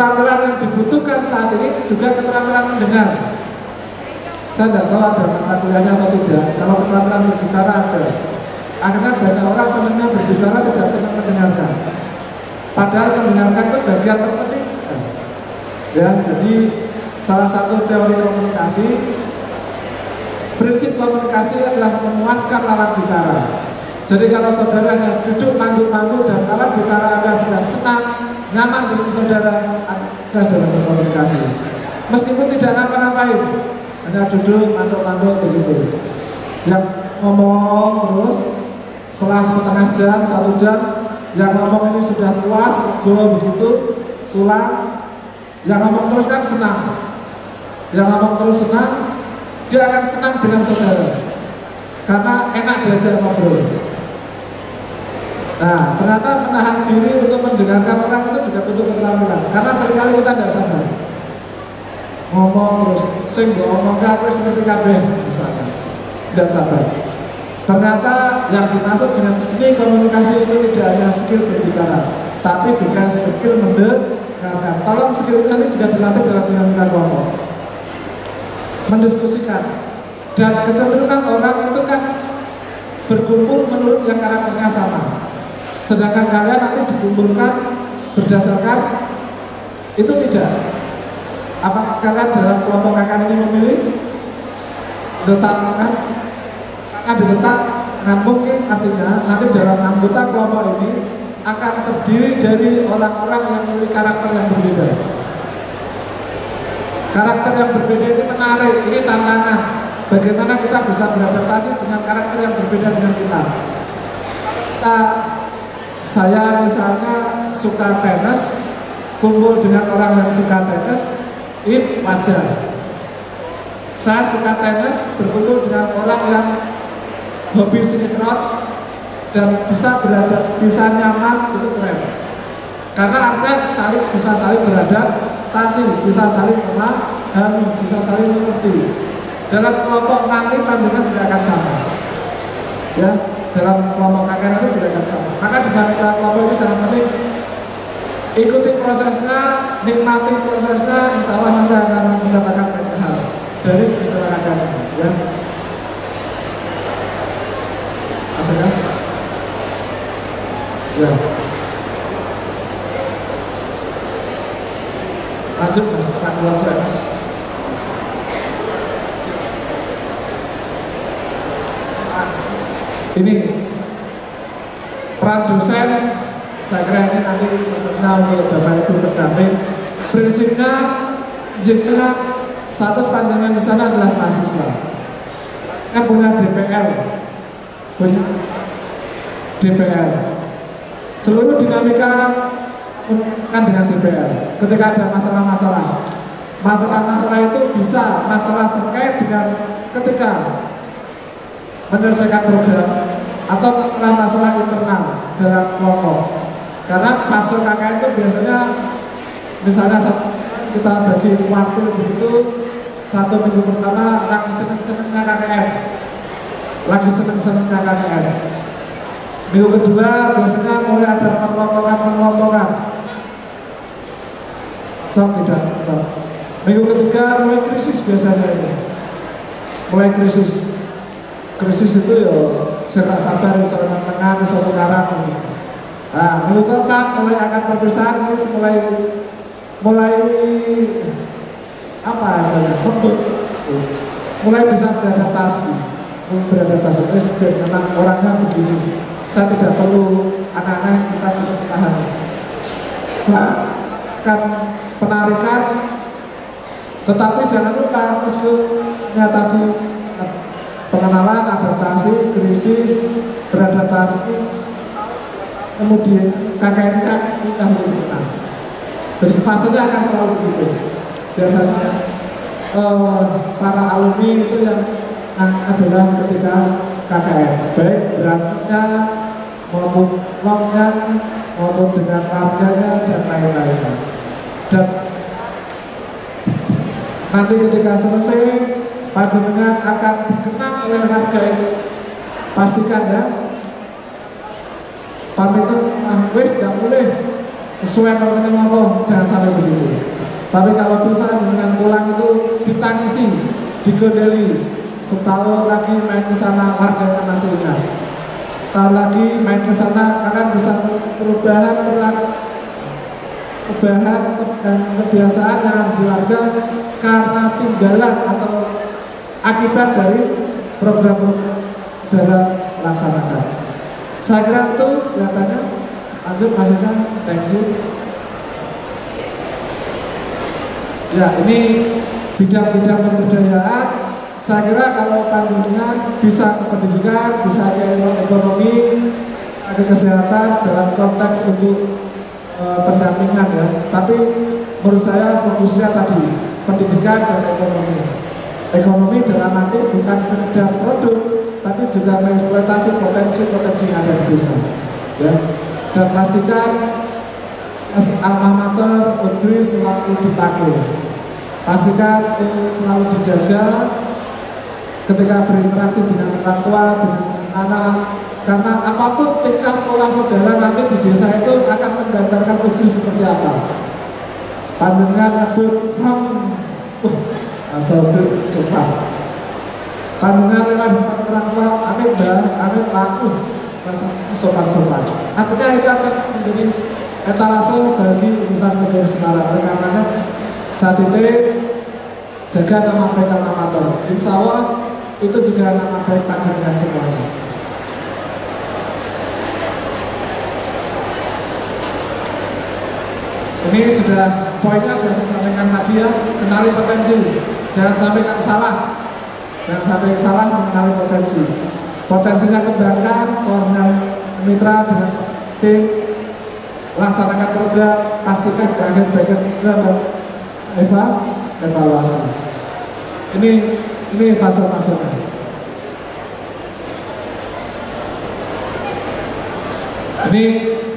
keterampilan yang dibutuhkan saat ini juga keterampilan mendengar. Saya tidak tahu ada mata kuliahnya atau tidak. Kalau keterampilan berbicara ada. Akhirnya banyak orang senangnya berbicara, tidak senang mendengarkan. Padahal mendengarkan itu bagian terpenting. Ya, jadi salah satu teori komunikasi, prinsip komunikasi adalah memuaskan lawan bicara. Jadi kalau saudaranya duduk manggut-manggut dan lawan bicara Anda sudah senang, nyaman dengan saudara, saya sudah berkomunikasi. Meskipun tidak ngapa-ngapain, hanya duduk, manduk-manduk begitu. Yang ngomong terus, setelah setengah jam, 1 jam, yang ngomong ini sudah puas, ego begitu, pulang. Yang ngomong terus kan senang. Yang ngomong terus senang, dia akan senang dengan saudara. Karena enak diajak ngobrol. Nah, ternyata menahan diri untuk mendengarkan orang itu juga butuh keterampilan. Karena seringkali kita tidak sadar. Ngomong terus, sing ngomong aku seperti kabeh misalnya. Tidak sabar. Ternyata yang dimaksud dengan seni komunikasi itu tidak hanya skill berbicara, tapi juga skill mendengarkan. Tolong skill ini nanti juga dilatih dalam dinamika kelompok. Mendiskusikan. Dan kecenderungan orang itu kan berkumpul menurut yang karakternya sama. Sedangkan kalian nanti dikumpulkan berdasarkan itu tidak. Apa kalian dalam kelompok kakak ini memilih letakkan? Diletak dengan mungkin artinya nanti dalam anggota kelompok ini akan terdiri dari orang-orang yang memiliki karakter yang berbeda. Karakter yang berbeda ini menarik, ini tantangan. Bagaimana kita bisa beradaptasi dengan karakter yang berbeda dengan kita. Saya misalnya suka tenis, kumpul dengan orang yang suka tenis, ini wajar. Saya suka tenis, berkumpul dengan orang yang hobi sinetron dan bisa nyaman, itu keren. Karena artinya bisa saling beradaptasi, bisa saling memahami, bisa saling mengerti. Dalam kelompok nanti panjangan juga akan sama. Ya, dalam kelompok kakek nanti juga akan sama. Maka dinamika kelompok ini sangat penting. Ikuti prosesnya, nikmati prosesnya, insya Allah nanti akan mendapatkan banyak hal dari peristiwa kakek ini. Ya. Maksudnya? Ya. Lanjut mas, tak aja mas. Ini peran dosen, saya kira ini nanti cocoknya untuk Bapak Ibu berdamping. Prinsipnya, jika status panjangan di sana adalah mahasiswa, yang punya DPR. Seluruh dinamika kan dengan DPR. Ketika ada masalah itu bisa masalah terkait dengan ketika menyelesaikan program atau masalah internal dalam kelompok. Karena fase KKN itu biasanya misalnya kita bagi kuartil begitu, 1 minggu pertama lagi seneng-senengnya KKN, minggu kedua biasanya mulai ada pengelompokan. Tidak. Minggu ketiga mulai krisis biasanya ini. Krisis itu ya saya tak sabar di tengah di suatu karang. Nah, minggu keempat mulai akan perpisahan, mulai apa istilahnya, mulai bisa beradaptasi. Terus memang orangnya begini. Saya tidak perlu anak-anak kita cukup memahami. Saya akan penarikan, tetapi jangan lupa meskipun tadi pengenalan, adaptasi, krisis, beradaptasi, kemudian KKN kan kita harus menang. Jadi fasenya akan selalu begitu. Biasanya para alumni itu yang adalah ketika KKN, baik berantemnya maupun longnya maupun dengan warganya dan lain-lainnya. Dan nanti ketika selesai, panjenengan akan dikenang oleh warga itu. Pastikan ya, pamit wis tidak boleh sesuai dengan apa, jangan sampai begitu. Tapi kalau bisa dengan pulang itu ditangisi, digondeli, setahun lagi main ke sana warga akan masih ingat. Tahun lagi main ke sana akan bisa perubahan dan kebiasaan yang keluarga karena tinggalan atau akibat dari program-program saudara laksanakan. Saya kira itu kelihatannya. Lanjut Mas Eka, thank you. Ya, ini bidang-bidang pemberdayaan. Saya kira kalau panjenengan bisa ke pendidikan, bisa ke ekonomi, ke kesehatan dalam konteks untuk pendampingan ya. Tapi menurut saya fokusnya tadi pendidikan dan ekonomi. Ekonomi dalam arti bukan sekedar produk, tapi juga mengeksploitasi potensi-potensi yang ada di desa. Ya. Dan pastikan alma mater UGRI selalu dipakai. Pastikan selalu dijaga ketika berinteraksi dengan orang tua, dengan anak. Karena apapun tingkah pola saudara nanti di desa itu akan menggambarkan UGRI seperti apa. Panjenengan ngebut, asal UGRI cepat. Panjenengan lewat depan orang tua, amin mbak, amin pak, sopan-sopan. Artinya itu akan menjadi etalase bagi Universitas Negeri Semarang. Oleh karenanya saat itu jaga nama baik alma mater. Insya Allah itu juga nama baik panjenengan semuanya. Ini sudah poinnya sudah saya sampaikan tadi ya, kenali potensi. Jangan sampai salah. Jangan sampai salah mengenali potensi. Potensinya kembangkan, koordinasi mitra dengan tim, laksanakan program, pastikan bagian-bagian dan evaluasi. Ini fase-fasenya. Ini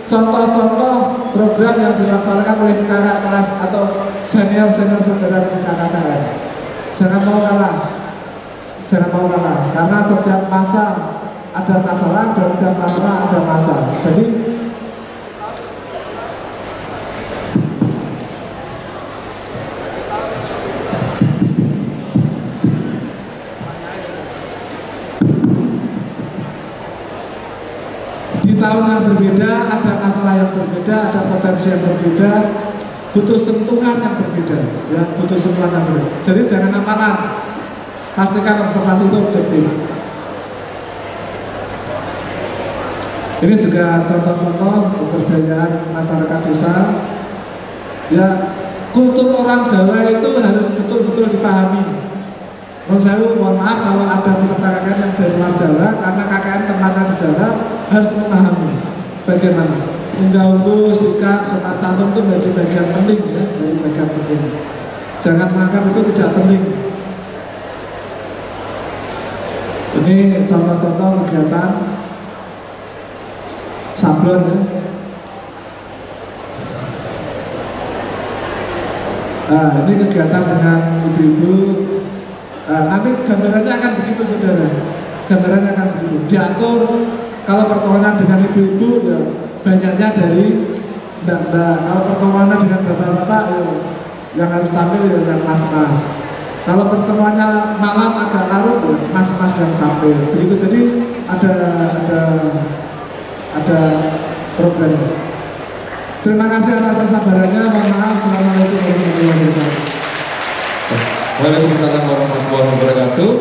contoh-contoh program yang dilaksanakan oleh kakak kelas atau senior-senior saudara ketika KKN. Jangan mau kalah. Jangan mau kalah, karena setiap masa ada masalah dan setiap masalah ada masa. Jadi di tahun yang berbeda ada masalah yang berbeda, ada potensi yang berbeda, butuh sentuhan yang berbeda, ya butuh sentuhan yang berbeda. Jadi jangan amalan. Pastikan observasi itu objektif. Ini juga contoh-contoh pemberdayaan masyarakat desa. Ya, kultur orang Jawa itu harus betul-betul dipahami. Menurut saya, mohon maaf kalau ada peserta KKN yang dari luar Jawa, karena KKN tempatnya di Jawa, harus memahami bagaimana unggah-ungguh, sikap, sopan santun itu menjadi bagian penting ya, dari bagian penting. Jangan menganggap itu tidak penting. Ini contoh-contoh kegiatan sablon ya. Ini kegiatan dengan ibu-ibu. Nanti gambarannya akan begitu saudara. Gambarannya akan begitu. Diatur kalau pertemuan dengan ibu-ibu ya banyaknya dari mbak-mbak. Kalau pertemuan dengan bapak-bapak ya, yang harus tampil ya yang mas-mas. Kalau pertemuannya malam agak larut, ya, mas-mas yang tampil. Begitu, jadi ada programnya. Terima kasih atas kesabarannya. Mohon maaf. Assalamualaikum warahmatullahi wabarakatuh. Waalaikumsalam warahmatullahi wabarakatuh.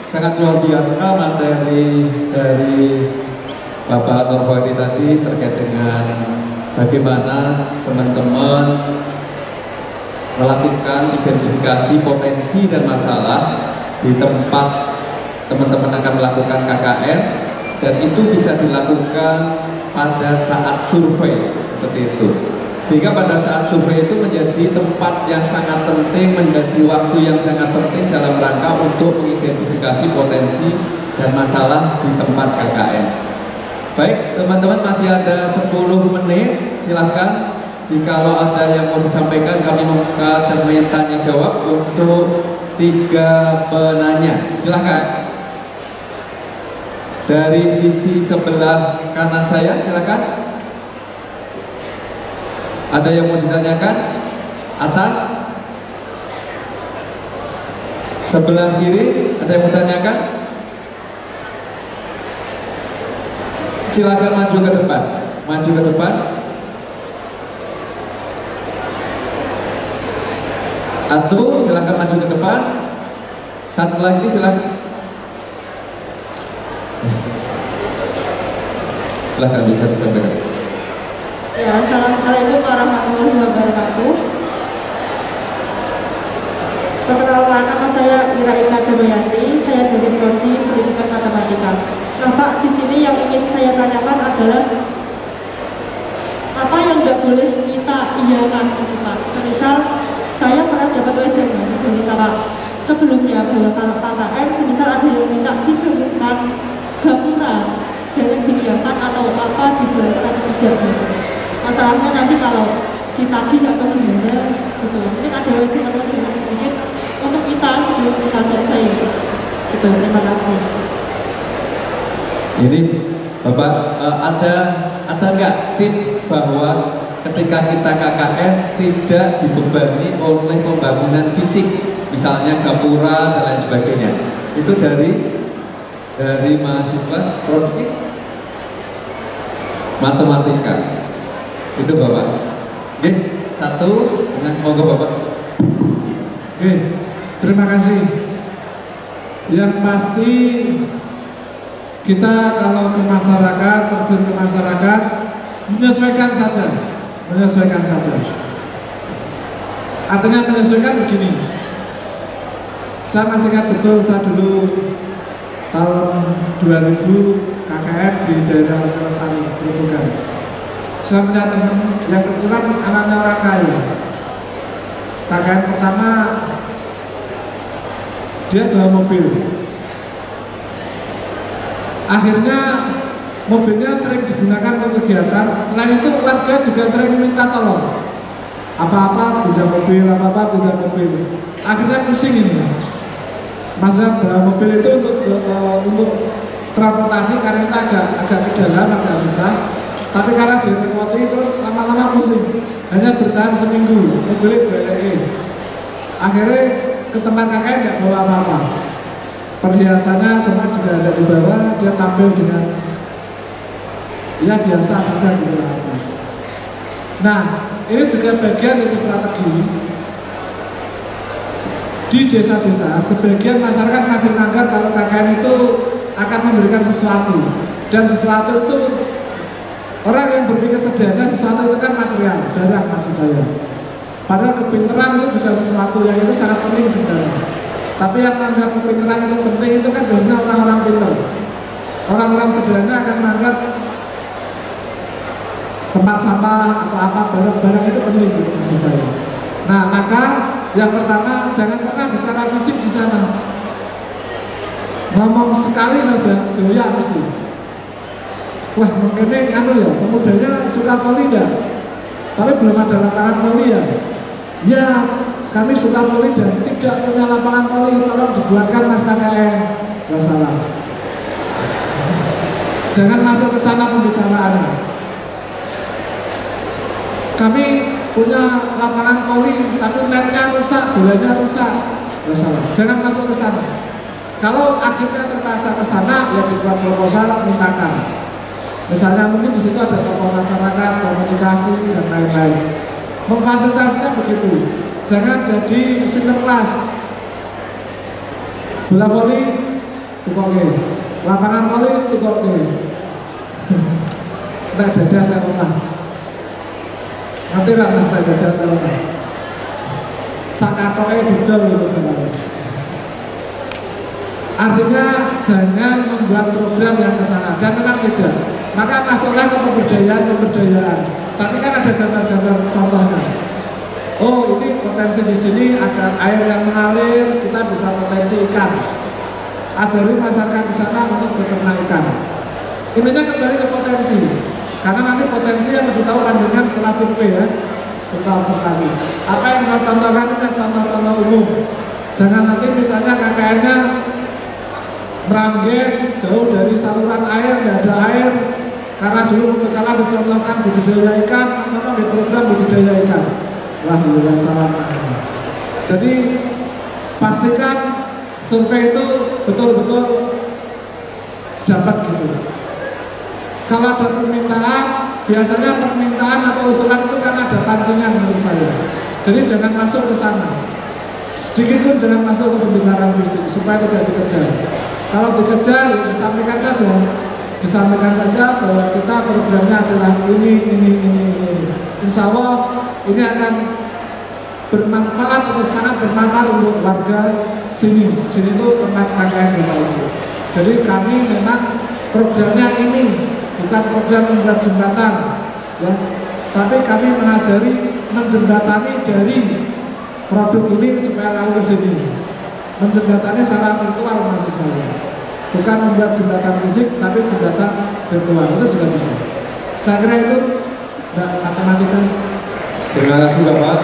Sangat luar biasa materi dari Bapak Norwati tadi terkait dengan bagaimana teman-teman melakukan identifikasi potensi dan masalah di tempat teman-teman akan melakukan KKN, dan itu bisa dilakukan pada saat survei seperti itu. Sehingga pada saat survei itu menjadi tempat yang sangat penting, menjadi waktu yang sangat penting dalam rangka untuk mengidentifikasi potensi dan masalah di tempat KKN. Baik, teman-teman masih ada 10 menit, silahkan. Jikalau ada yang mau disampaikan, kami membuka cermin tanya jawab untuk 3 penanya. Silahkan. Dari sisi sebelah kanan saya, silahkan. Ada yang mau ditanyakan? Atas? Sebelah kiri ada yang mau tanyakan? Silakan maju ke depan. Maju ke depan. Satu, silakan maju ke depan. Satu lagi silakan. Silakan bisa disampaikan. Ya, assalamualaikum warahmatullahi wabarakatuh. Perkenalkan, nama saya Ira Ika Damayanti. Saya dari Prodi Pendidikan Matematika. Nah Pak, di sini yang ingin saya tanyakan adalah apa yang tidak boleh kita iyakan gitu Pak. Semisal saya pernah dapat wejangan dari kakak sebelumnya bahwa kalau KKN semisal ada yang minta dibangunkan gapura, jangan diiyakan atau apa dibangun atau tidak gitu. Masalahnya nanti kalau ditagih atau gimana gitu. Mungkin ada wejangan sedikit untuk kita sebelum kita selesai gitu. Terima kasih. Ini Bapak, ada nggak tips bahwa ketika kita KKN tidak dibebani oleh pembangunan fisik, misalnya gapura dan lain sebagainya? Itu dari mahasiswa prodi matematika. Itu Bapak. Oke, satu dengan monggo Bapak. Oke, terima kasih. Yang pasti kita kalau ke masyarakat, terjun ke masyarakat, menyesuaikan saja. Artinya menyesuaikan begini. Saya masih ingat betul, saya dulu tahun 2000 KKN di daerah Wonosari, Grobogan. Saya punya teman yang kebetulan anaknya orang kaya. KKN pertama dia bawa mobil. Akhirnya mobilnya sering digunakan untuk kegiatan. Selain itu warga juga sering minta tolong. Apa-apa pinjam mobil, apa-apa pinjam mobil. Akhirnya pusing ini. Masa bawa mobil itu untuk transportasi karena itu agak ke dalam, agak susah. Tapi karena direpoti terus lama-lama pusing. Hanya bertahan seminggu, mobilnya balik. Akhirnya ke tempat KKN nggak bawa apa-apa. Perhiasannya semua juga ada di bawah. Dia tampil dengan ya biasa saja gitu lah. Nah, ini juga bagian dari strategi. Di desa-desa, sebagian masyarakat masih menganggap kalau KKN itu akan memberikan sesuatu. Dan sesuatu itu, orang yang berpikir sederhana, sesuatu itu kan material, barang maksud saya. Padahal kepintaran itu juga sesuatu yang itu sangat penting sebenarnya. Tapi yang menganggap kepintaran itu penting itu kan biasanya orang-orang pintar. Orang-orang sederhana akan menganggap tempat sampah atau apa barang-barang itu penting gitu maksud saya. Nah, maka yang pertama jangan pernah bicara fisik di sana. Ngomong sekali saja doyak mesti. Wah, mungkin ya, pemudanya suka voli enggak? Tapi belum ada lapangan voli ya. Ya, kami suka voli dan tidak punya lapangan voli, tolong dibuatkan Mas KKN. Wassalam. Jangan masuk ke sana pembicaraannya. Kami punya lapangan voli, tapi netnya rusak, bolanya rusak. Wassalam. Jangan masuk ke sana. Kalau akhirnya terpaksa ke sana, ya dibuat proposal, mintakan. Misalnya mungkin di situ ada tokoh masyarakat, komunikasi dan lain-lain. Memfasilitasinya begitu. Jangan jadi sinterklas. Bola voli tukoke, lapangan voli tukoke. Nggak dadah nggak rumah. Nanti lah mas tak dadah nggak rumah. Sakatoe didol gitu kan. Artinya jangan membuat program yang kesana dan memang tidak. Maka masuklah ke pemberdayaan. Tapi kan ada gambar-gambar contohnya. Oh, ini potensi di sini ada air yang mengalir, kita bisa potensi ikan. Ajari masyarakat di sana untuk beternak ikan. Intinya kembali ke potensi. Karena nanti potensi yang lebih tahu panjenengan setelah survei ya, setelah observasi. Apa yang saya contohkan itu contoh-contoh umum. Jangan nanti misalnya KKN-nya Meranggen jauh dari saluran air, nggak ada air, karena dulu pembekalan dicontohkan budidaya ikan, memang di program budidaya ikan. Wah, salam. Jadi pastikan survei itu betul-betul dapat gitu. Kalau ada permintaan, biasanya permintaan atau usulan itu karena ada pancingan menurut saya. Jadi jangan masuk ke sana. Sedikit pun jangan masuk ke pembicaraan fisik supaya tidak dikejar. Kalau dikejar, ya disampaikan saja. Disampaikan saja bahwa kita programnya adalah ini. Insya Allah ini akan bermanfaat atau sangat bermanfaat untuk warga sini. Sini itu tempat KKN Bapak Ibu. Jadi kami memang programnya ini bukan program membuat jembatan, ya, tapi kami mengajari menjembatani dari produk ini supaya lalu ke sini. Menjembatani secara virtual maksud saya. Bukan membuat jembatan fisik, tapi jembatan virtual itu juga bisa. Saya kira itu matematika. Terima kasih Bapak.